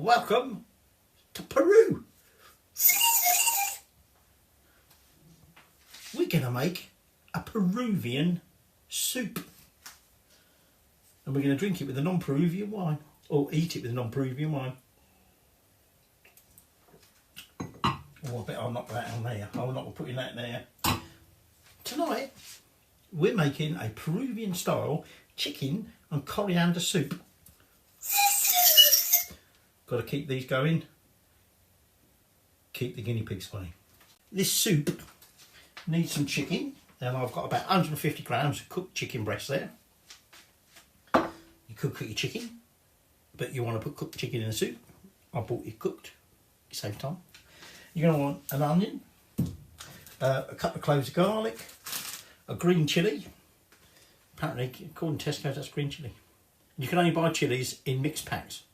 Welcome to Peru. We're going to make a Peruvian soup. And we're going to drink it with a non-Peruvian wine. Or eat it with a non-Peruvian wine. Oh, I bet I'll knock that on there. I'm not putting that there. Tonight, we're making a Peruvian style chicken and coriander soup. Got to keep these going. Keep the guinea pigs away. This soup needs some chicken, and I've got about 150 grams of cooked chicken breast there. You could cook your chicken, but you want to put cooked chicken in the soup. I bought it cooked. It saves time. You're going to want an onion, a couple of cloves of garlic, a green chilli. Apparently, according to Tesco, that's green chilli. You can only buy chilies in mixed packs.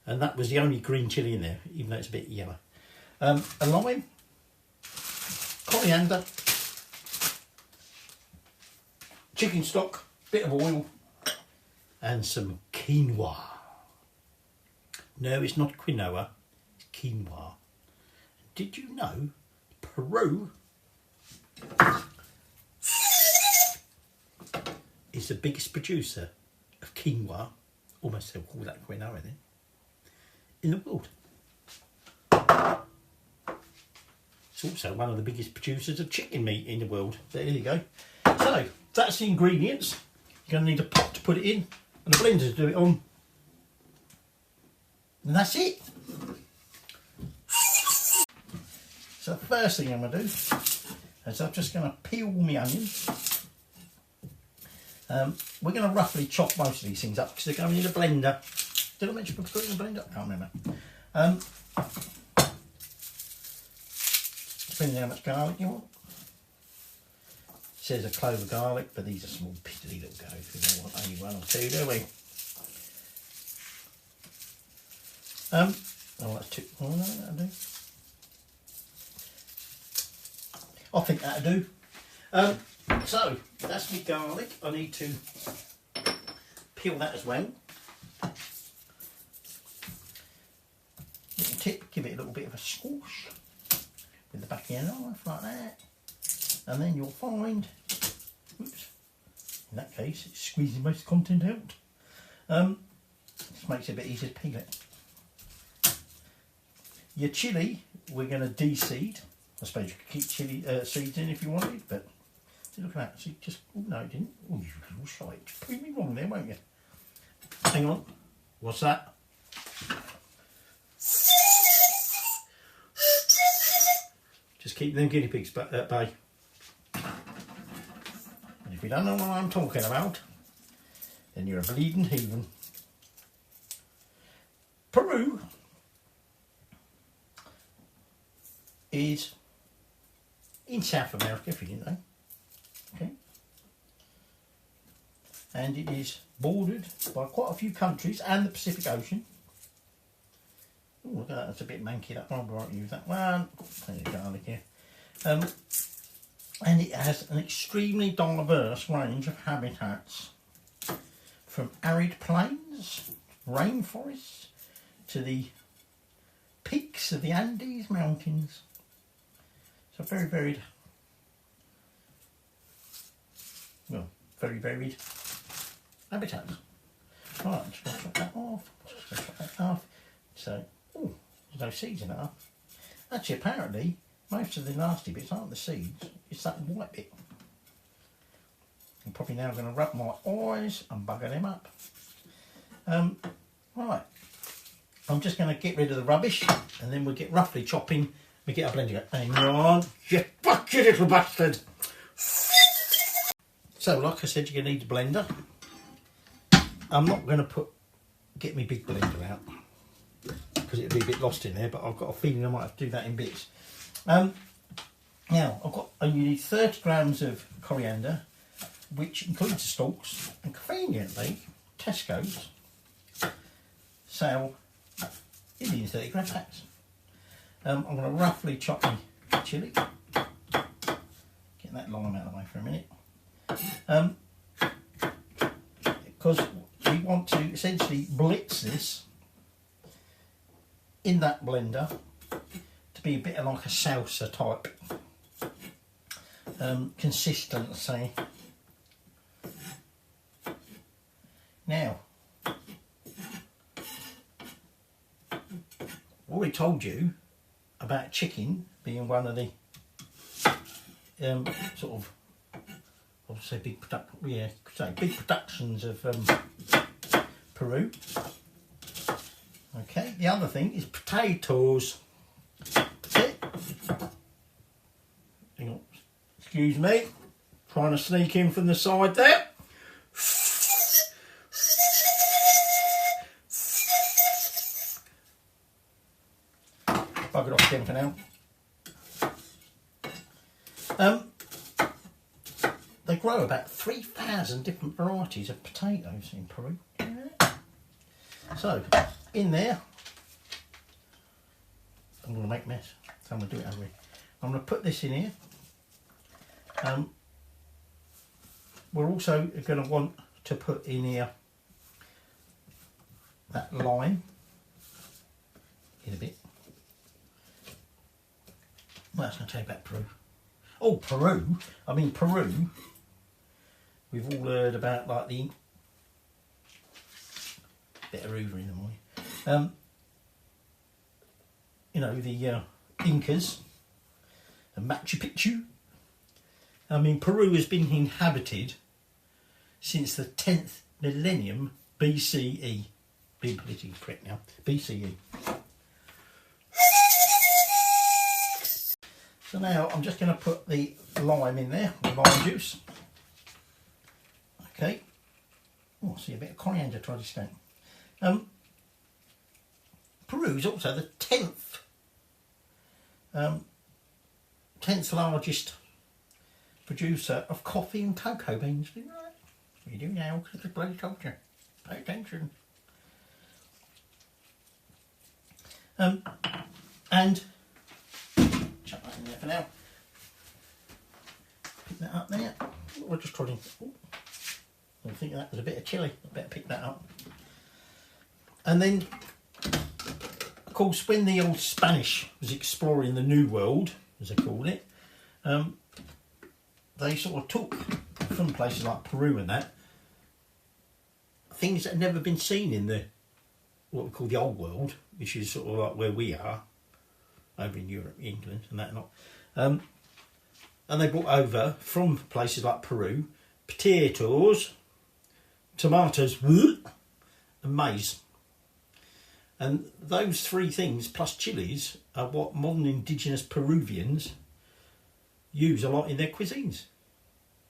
And that was the only green chilli in there, even though it's a bit yellow. A lime, coriander, chicken stock, bit of oil, and some quinoa. No, it's not quinoa, it's quinoa. Did you know Peru is the biggest producer of quinoa, almost they'll call that quinoa then, in the world. It's also one of the biggest producers of chicken meat in the world. There you go. So, that's the ingredients. You're going to need a pot to put it in and a blender to do it on. And that's it. So the first thing I'm going to do is I'm just going to peel my onions. We're going to roughly chop most of these things up because they're going in a blender. Did I mention put it in a blender? I can't remember. Depending on how much garlic you want. It says a clove of garlic, but these are small piddly little cloves. We don't want only one or two, do we? Oh, that's two. Oh, no, that'll do. I think that'll do. So, that's my garlic. I need to peel that as well. Little tip, give it a little bit of a squash with the back of your knife like that. And then you'll find, oops, in that case, it's squeezing most of the content out. This makes it a bit easier to peel it. Your chilli, we're going to de-seed. I suppose you could keep chilli seeds in if you wanted, but see, look at that. See, just, oh no, it didn't. Oh, you shy. Just prove me wrong there, won't you? Hang on. What's that? Just keep them guinea pigs at bay. And if you don't know what I'm talking about, then you're a bleeding heathen. Peru is in South America, if you didn't know. Okay. And it is bordered by quite a few countries and the Pacific Ocean. Oh, look at that, that's a bit manky, that one. I won't use that one. Plenty of garlic here. And it has an extremely diverse range of habitats, from arid plains, rainforests, to the peaks of the Andes Mountains. So very varied, well, very varied habitats. Right, I'm just going to chop that off. So, oh, there's no seeds in that. Actually, apparently, most of the nasty bits aren't the seeds, it's that white bit. I'm probably now going to rub my eyes and bugger them up. Right, I'm just going to get rid of the rubbish and then we'll get roughly chopping. We get our blender. Hang on, you fucking little bastard. So, like I said, you're going to need a blender. I'm not going to get me big blender out because it'll be a bit lost in there, but I've got a feeling I might have to do that in bits. Now, you need 30 grams of coriander, which includes the stalks, and conveniently, Tesco's sell Indian 30 gram packs. I'm going to roughly chop my chilli. Get that lime out of the way for a minute. Because we want to essentially blitz this in that blender to be a bit like a salsa type consistency. Now, already told you about chicken being one of the sort of, I would say big productions of Peru. Okay, the other thing is potatoes. Okay. Hang on. Excuse me, trying to sneak in from the side there. Bug it off again for now. They grow about 3,000 different varieties of potatoes in Peru. So, in there, I'm going to make a mess, so I'm going to do it over here. I'm going to put this in here. We're also going to want to put in here that lime in a bit. Well, that's going to take back Peru. Oh, Peru! I mean Peru. We've all heard about like the bit of Hoover in the morning. You know, the Incas and Machu Picchu. I mean, Peru has been inhabited since the 10th millennium BCE. Being politically correct now, BCE. So now I'm just going to put the lime in there, the lime juice. Okay. Oh, I see a bit of coriander to understand. Peru is also the 10th largest producer of coffee and cocoa beans. Right? What you do now, because I bloody told you. Pay attention. And chuck that in there for now. Pick that up there. We're just trying to. I think that was a bit of chilli. I better pick that up. And then, of course, when the old Spanish was exploring the New World, as they called it, they sort of took from places like Peru and that things that had never been seen in the what we call the Old World, which is sort of like where we are over in Europe, England, and that lot. And they brought over from places like Peru potatoes, tomatoes, and maize. And those three things, plus chilies, are what modern indigenous Peruvians use a lot in their cuisines.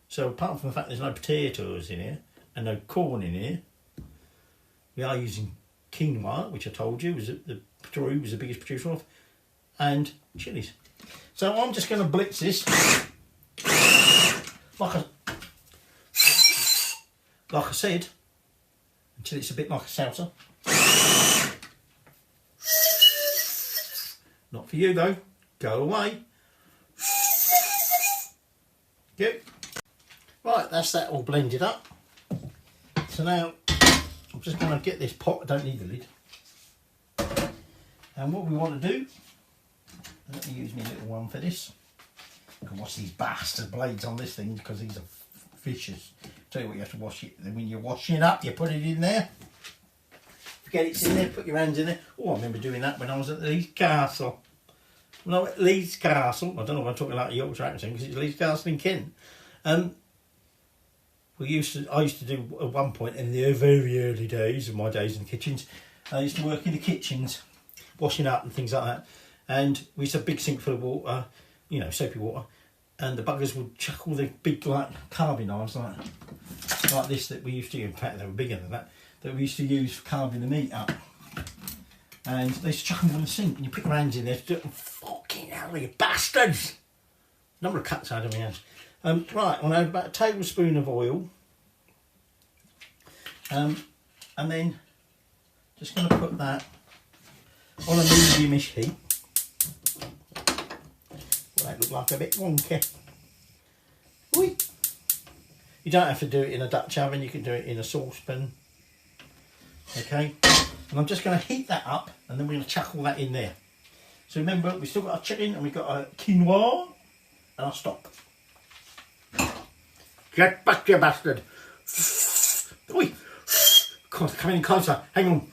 So apart from the fact there's no potatoes in here and no corn in here, we are using quinoa, which I told you was the Peru was the biggest producer of, and chilies. So I'm just going to blitz this like I said, until it's a bit like a salsa. Not for you though. Go away. Good. Right, that's that all blended up. So now I'm just going to get this pot. I don't need the lid. And what we want to do, let me use my little one for this. You can wash these bastard blades on this thing because these are vicious. Tell you what, you have to wash it. Then when you're washing it up, you put it in there. Forget it's in there, put your hands in there. Oh, I remember doing that when I was at Leeds Castle. When I was at Leeds Castle, I don't know if I'm talking like a Yorkshire accent because it's Leeds Castle in Kent. I used to do at one point in the very early days of my days in the kitchens, I used to work in the kitchens, washing up and things like that. And we used to have a big sink full of water, you know, soapy water. And the buggers would chuck all the big like carving knives like this that we used to use. In fact, they were bigger than that we used to use for carving the meat up. And they used to chuck them in the sink, and you put your hands in there to do it. And fucking hell, you bastards! Number of cuts out of my hands. Right, I'm going to add about a tablespoon of oil. And then just going to put that on a medium-ish heat. Well, that looked like a bit wonky. Oi. You don't have to do it in a Dutch oven, you can do it in a saucepan. Okay, And I'm just going to heat that up, and then we're going to chuck all that in there. So remember, we've still got our chicken, and we've got our quinoa, and our stock. Get back, you bastard! Oi! God, coming in closer. Hang on.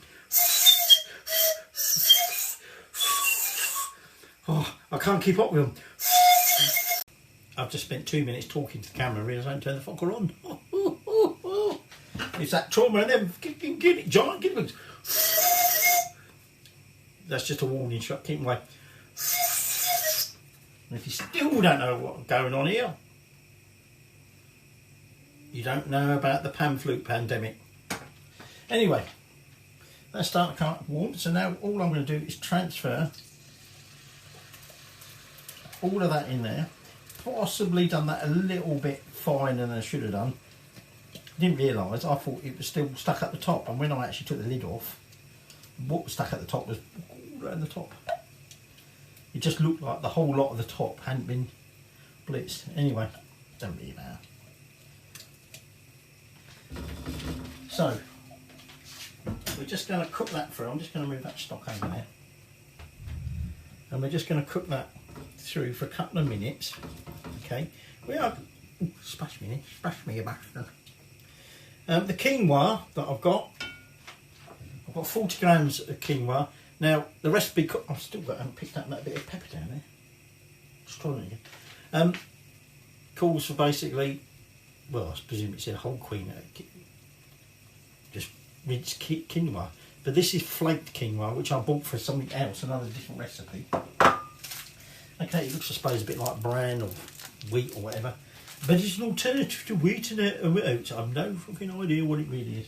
Oh, I can't keep up with them. I've just spent 2 minutes talking to the camera and realised I haven't turned the fucker on. It's that trauma and them. Get it, giant guinea pigs. That's just a warning shot. Keep away. And if you still don't know what's going on here, you don't know about the pan flute pandemic. Anyway, that's starting to come up warm. So now all I'm going to do is transfer all of that in there. Possibly done that a little bit finer than I should have done. Didn't realise, I thought it was still stuck at the top, and when I actually took the lid off, what was stuck at the top was all around the top. It just looked like the whole lot of the top hadn't been blitzed. Anyway, don't really matter. So, we're just going to cook that through. I'm just going to move that stock over there. And we're just going to cook that through for a couple of minutes. Okay, we are. Ooh, splash me, you bastard. The quinoa that I've got 40 grams of quinoa. Now the recipe, I've still got, I haven't picked up that bit of pepper down there. Just trying it again. Calls for basically, well, I presume it's a whole quinoa, just rinsed quinoa. But this is flaked quinoa, which I bought for something else, another different recipe. Okay, it looks, I suppose, a bit like bran or wheat or whatever, but it's an alternative to wheat and oats. I've no fucking idea what it really is.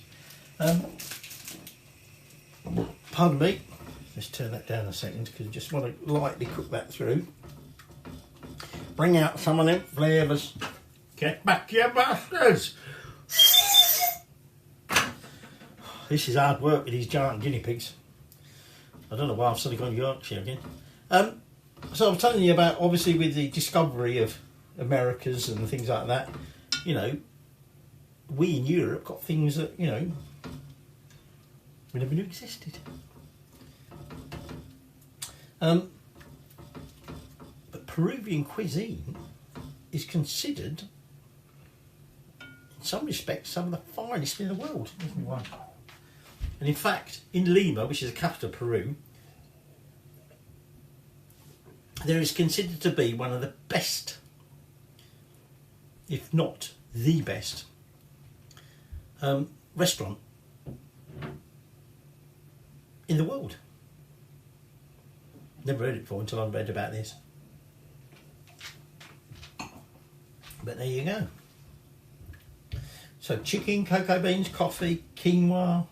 Pardon me. Let's turn that down a second because I just want to lightly cook that through. Bring out some of them flavours. Get back, you bastards! This is hard work with these giant guinea pigs. I don't know why I've suddenly gone Yorkshire again. So I'm telling you about, obviously, with the discovery of Americas and things like that, you know, we in Europe got things that, you know, we never knew existed. But Peruvian cuisine is considered, in some respects, some of the finest in the world. And in fact, in Lima, which is the capital of Peru, there is considered to be one of the best, if not the best, restaurant in the world. Never heard it before until I read about this. But there you go. So chicken, cocoa beans, coffee, quinoa,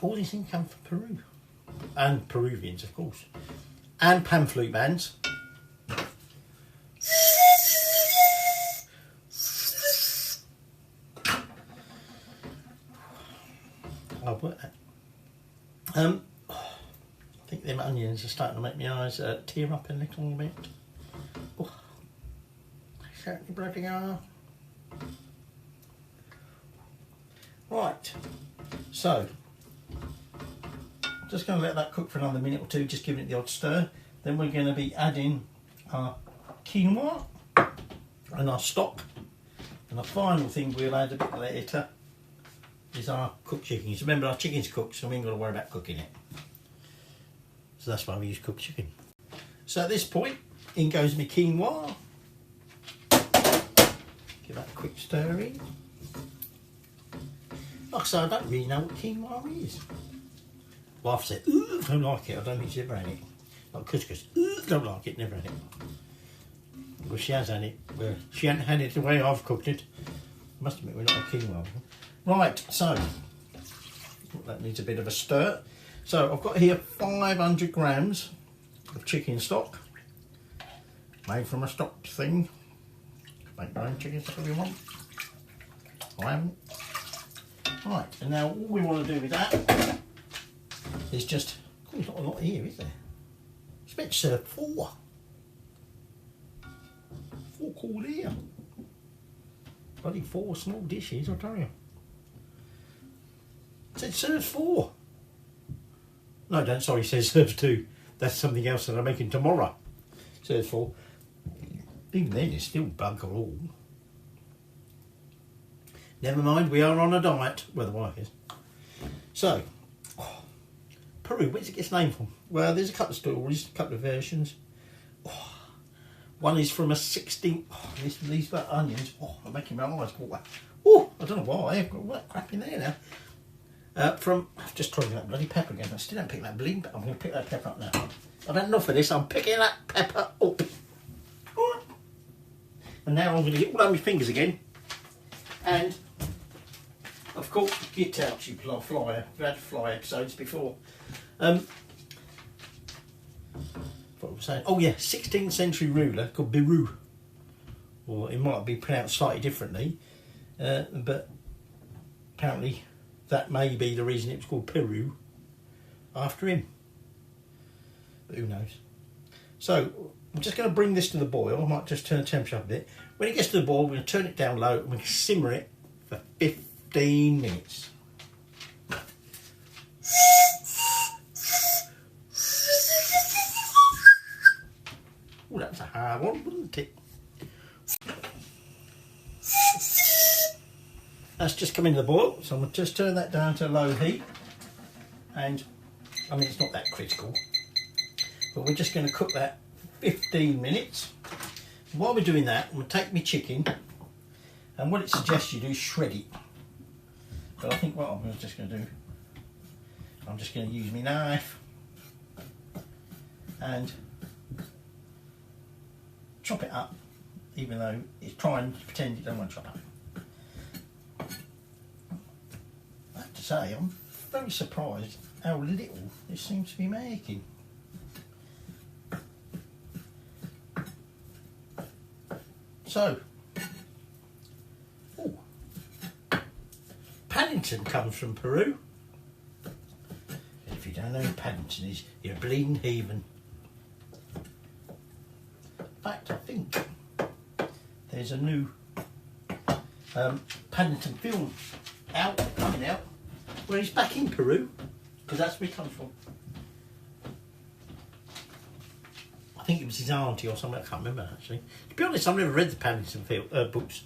all these things come from Peru. And Peruvians, of course. And pan flute bands. I'll put that. I think them onions are starting to make my eyes tear up a little bit. Oh, they certainly bloody are. Right, so just going to let that cook for another minute or two, just giving it the odd stir. Then we're going to be adding our quinoa and our stock. And the final thing we'll add a bit later is our cooked chicken. So remember, our chicken's cooked, so we ain't got to worry about cooking it. So that's why we use cooked chicken. So at this point, in goes my quinoa. Give that a quick stir in. Like I say, I don't really know what quinoa is. Well, I've said, ooh, I don't like it. I don't think she's ever had it. Like couscous, ooh, don't like it, never had it. Well, she has had it. Well, she hasn't had it the way I've cooked it. Must admit, we're not a quinoa. Right, so that needs a bit of a stir. So I've got here 500 grams of chicken stock, made from a stock thing. Make your own chicken stock if you want. I haven't. Right, and now all we want to do with that is just, oh, there's not a lot here, is there? It's meant to serve 4. 4 called here. Bloody 4 small dishes, I'll tell you. It said serves 4. No, don't, sorry, it says serves 2. That's something else that I'm making tomorrow. Serves 4. Even then, it's still bugger all. Never mind, we are on a diet. Well, the wife is. So, Peru, where's it get its name from? Well, there's a couple of stories, a couple of versions. One is from a 16th... these onions, they're making my eyes water. I don't know why, I've got all that crap in there now. I've just tried that bloody pepper again. I still don't pick that bleeding, but I'm going to pick that pepper up now. I've had enough of this, I'm picking that pepper up. And now I'm going to get all over my fingers again. And, of course, get out, you flyer. We've had fly episodes before. What was I saying? Oh yeah, 16th century ruler called Peru. Or it might be pronounced slightly differently. But apparently that may be the reason it was called Peru after him. But who knows? So I'm just going to bring this to the boil. I might just turn the temperature up a bit. When it gets to the boil, we're going to turn it down low and we can simmer it for 15 minutes. Oh, that was a hard one, wasn't it? That's just come into the boil, so I'm going to just turn that down to low heat. And, I mean, it's not that critical. But we're just going to cook that 15 minutes. While we're doing that, I'm going to take my chicken. And what it suggests you do is shred it. But I think what I'm just going to do, I'm just going to use my knife. And chop it up, even though it's trying to pretend it doesn't want to chop up. I have to say, I'm very surprised how little this seems to be making. So, Paddington comes from Peru. And if you don't know who Paddington is, you're a bleeding heathen. In fact, I think there's a new Paddington film coming out, where he's back in Peru, because that's where he comes from. I think it was his auntie or something, I can't remember actually. To be honest, I've never read the Paddington books.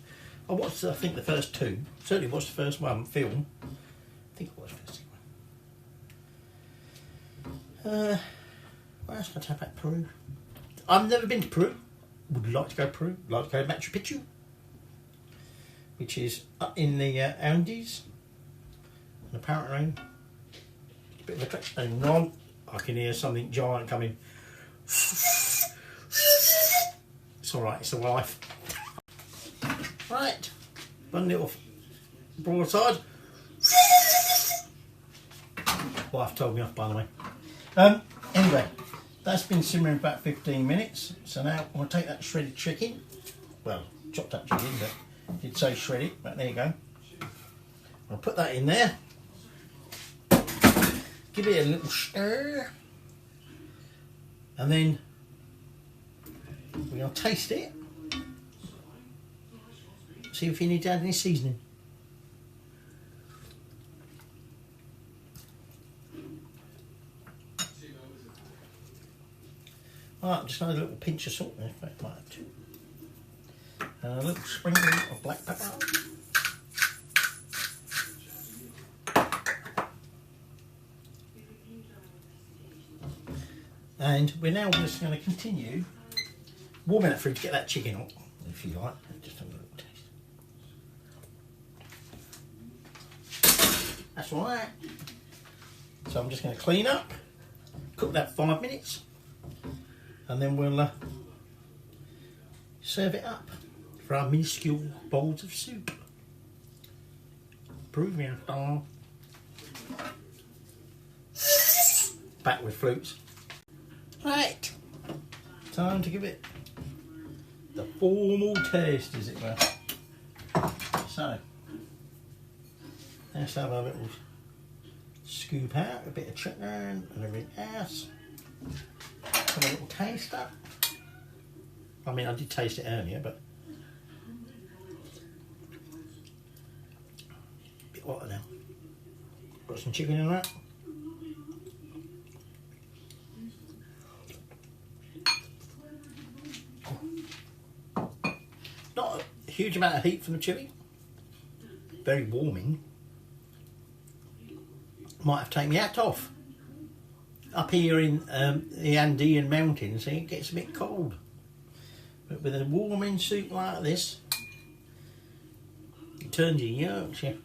I watched, I think, the first 2. Certainly watched the first one, film. I think I watched the first one. What else can I tell about Peru? I've never been to Peru. Would like to go to Peru. Like to go to Machu Picchu, which is up in the Andes. And apparently, it's a bit of a trek. Hang on, I can hear something giant coming. It's all right. It's the wife. Right, one little broadside. Wife told me off, by the way. Anyway, that's been simmering for about 15 minutes. So now I'm going to take that shredded chicken. Well, chopped up chicken, but I did say shredded, but there you go. I'll put that in there. Give it a little stir. And then we're going to taste it. See if you need to add any seasoning. Right, just another little pinch of salt there, in fact, I might have two. And a little sprinkle of black pepper. And we're now just going to continue warming that through to get that chicken up, if you like. Just have a little taste. That's all right. So I'm just going to clean up, cook that 5 minutes, and then we'll serve it up for our minuscule bowls of soup. Peruvian style. Back with flutes. Right, time to give it the formal taste, as it were. So, let's have a little scoop out, a bit of chicken and everything else. Have a little taste up. I mean, I did taste it earlier, but a bit hotter now. Got some chicken in that. Not a huge amount of heat from the chilli. Very warming. Might have taken my hat off. Up here in the Andean mountains, it gets a bit cold. But with a warming soup like this, it turns you Yorkshire.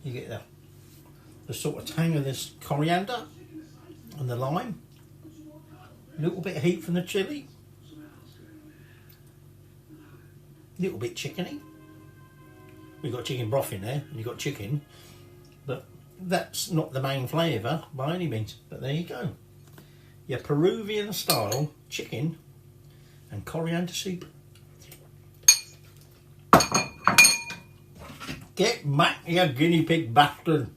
You get the sort of tang of this coriander and the lime. A little bit of heat from the chilli. A little bit chickeny. We've got chicken broth in there, and you've got chicken, but that's not the main flavour by any means. But there you go. Your Peruvian style chicken and coriander soup. Get back, you guinea pig bastard.